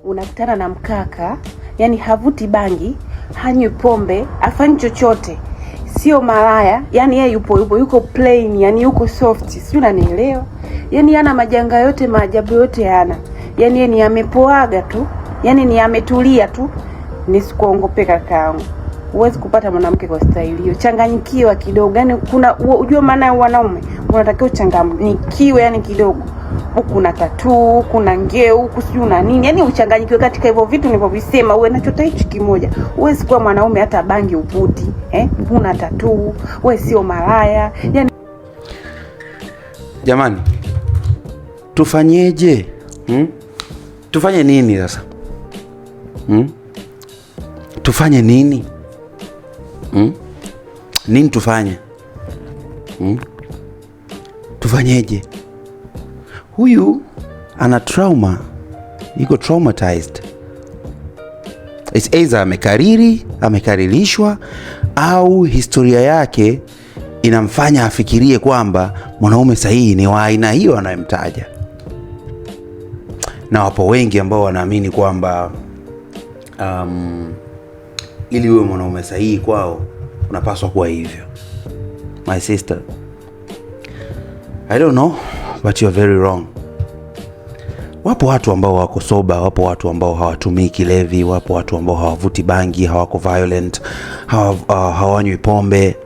unakutana na mkaka, yani havuti bangi, hanywi pombe, afanyi chochote, sio malaya, yani yeye yuko plain, yani yuko soft, sio, unanielewa? Yani hana majanga yote, maajabu yote hana. Yani yeye ni amepoaga tu, yani ni ametulia tu. Nisikuongopeka kakaangu. Huwezi kupata mwanamke kwa staili hiyo. Changanyikiwa kidogo. Yani unajua maana ya wanaume, unatakiwa uchanganyikiwe yani kidogo. Huku na tattoo, kuna ngeu, huku sijui una nini. Yani uchanganyikiwe katika hivyo vitu nilivyovisema. Uwe nacho hichi kimoja. Huwezi kuwa mwanaume hata bangi uvuti, una tattoo, wewe sio malaya. Yani jamani, tufanyeje? Tufanye nini sasa? Tufanye nini? Nini tufanye? Tufanyeje? Huyu ana trauma, yuko traumatized. It's either amekaririshwa au historia yake inamfanya afikirie kwamba mwanaume sahihi ni wa aina hiyo anayemtaja. Na wapo wengi ambao wanaamini kwamba ili uwe mwanaume sahihi kwao unapaswa kuwa hivyo. My sister, I don't know, but you're very wrong. Wapo watu ambao wako soba, wapo watu ambao hawatumii kilevi, wapo watu ambao hawavuti bangi, hawako violent, hawanywi pombe.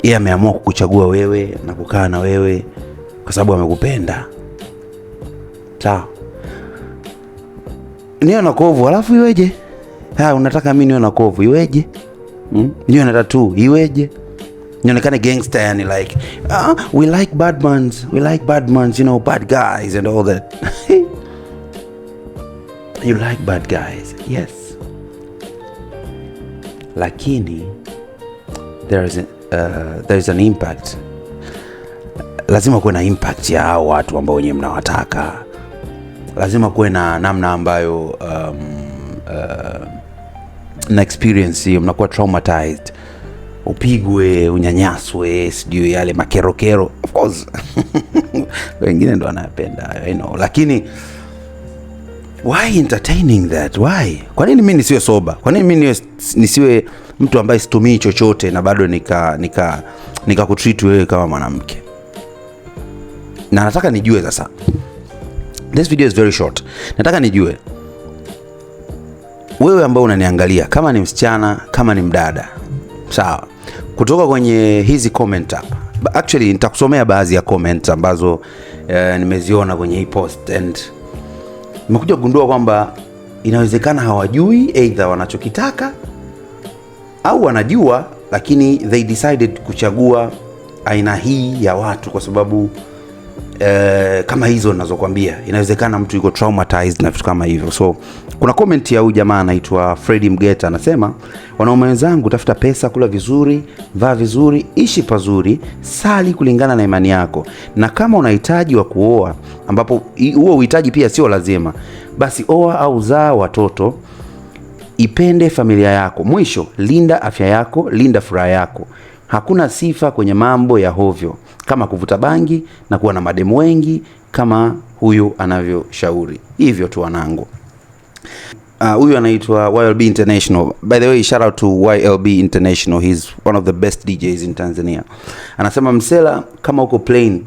Yeye ameamua kukuchagua wewe na kukaa na wewe kwa sababu amekupenda. Sawa. Niwe na kovu alafu iweje? Unataka mimi niwe na kovu iweje? Niwe na tattoo iweje? Nionekane gangster yani like we like bad mans, you know, bad guys and all that. You like bad guys, yes. Lakini there is an impact. Lazima kuwe na impact ya hao watu ambao wenyewe mnawataka. Lazima kuwe na namna ambayo na experience hiyo, mnakuwa traumatized. Upigwe, unyanyaswe, sijui yale makerokero. Of course. Wengine ndo wanapenda, I know. Lakini why entertaining that? Why? Kwa nini mimi nisiwe soba? Kwa nini mimi nisiwe mtu ambaye situmii chochote na bado nika kutreat wewe kama mwanamke? Na nataka nijue sasa. This video is very short. Nataka nijue wewe ambao unaniangalia, kama ni msichana, kama ni mdada. Sawa. Kutoka kwenye hizi comment hapa. Actually nitakusomea baadhi ya comments ambazo nimeziona kwenye hii post, and nimekuja kugundua kwamba inawezekana hawajui either wanachokitaka au wanajua, lakini they decided kuchagua aina hii ya watu kwa sababu kama hizo ninazokuambia. Inawezekana mtu yuko traumatized na vitu kama hivyo. So kuna comment ya huyu jamaa anaitwa Freddy Mgeta, anasema, wanaume wenzangu, tafuta pesa, kula vizuri, vaa vizuri, ishi pazuri, sali kulingana na imani yako. Na kama unahitaji wa kuoa, ambapo huo uhitaji pia sio lazima, basi oa au zaa watoto. Ipende familia yako. Mwisho, linda afya yako, linda furaha yako. Hakuna sifa kwenye mambo ya hovyo kama kuvuta bangi na kuwa na mademu wengi kama huyu anavyoshauri. Hivyo tu wanangu. Huyu anaitwa YLB International. By the way, shout out to YLB International. He's one of the best DJs in Tanzania. Anasema, msela kama uko plain,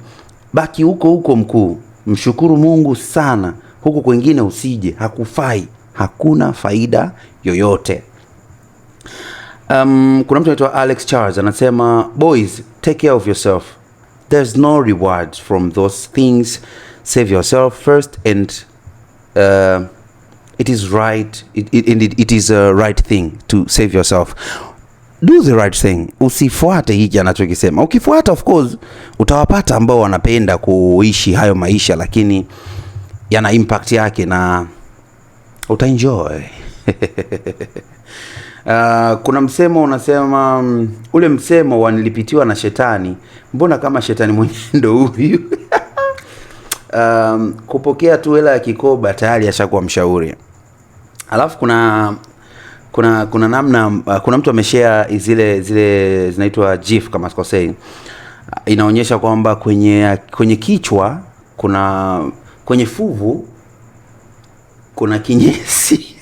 baki huko mkuu. Mshukuru Mungu sana. Huko kwingine usije, hakufai. Hakuna faida yoyote. Kuna mtu anaitwa Alex Charles anasema, boys, take care of yourself. There's no rewards from those things. Save yourself first, and it is right. It is a right thing to save yourself. Do the right thing. Usifuate hiki anachokisema. Ukifuata, of course, utawapata ambao wanapenda kuishi hayo maisha, lakini yana impact yake na utaenjoy. Kuna msemo unasema, ule msemo wanilipitiwa na shetani, mbona kama shetani mwenyewe ndo huyu. Kupokea tu hela ya kikoba tayari ashakuwa mshauri. Alafu kuna namna, kuna mtu ameshare zile zinaitwa GIF kama sikosei. Inaonyesha kwamba kwenye kichwa kwenye fuvu kuna kinyesi.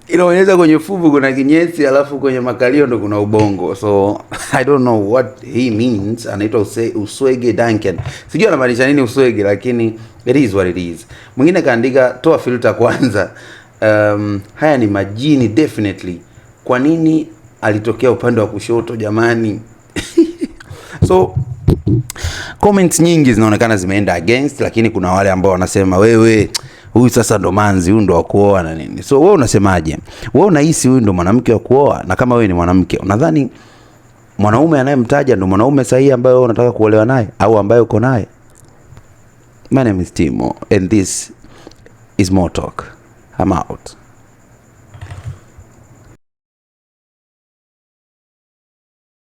Inaonyesha kwenye fuvu kuna kinyesi, alafu kwenye makalio ndo kuna ubongo. So I don't know what he means. Anaitwa Uswege Duncan. Sijui anamaanisha nini Uswege, lakini it is what it is. Mwingine kaandika toa filter kwanza. Haya ni majini definitely. Kwa nini alitokea upande wa kushoto jamani? So comments nyingi zinaonekana zimeenda against, lakini kuna wale ambao wanasema wewe huyu sasa ndo manzi, huyu ndo wa kuoa na nini. So wewe unasemaje? Wewe unahisi huyu ndo mwanamke wa kuoa? Na kama wewe ni mwanamke, unadhani mwanaume anayemtaja ndo mwanaume sahihi ambaye wewe unataka kuolewa naye au ambaye uko naye? My name is Timo and this is More Talk. I'm out.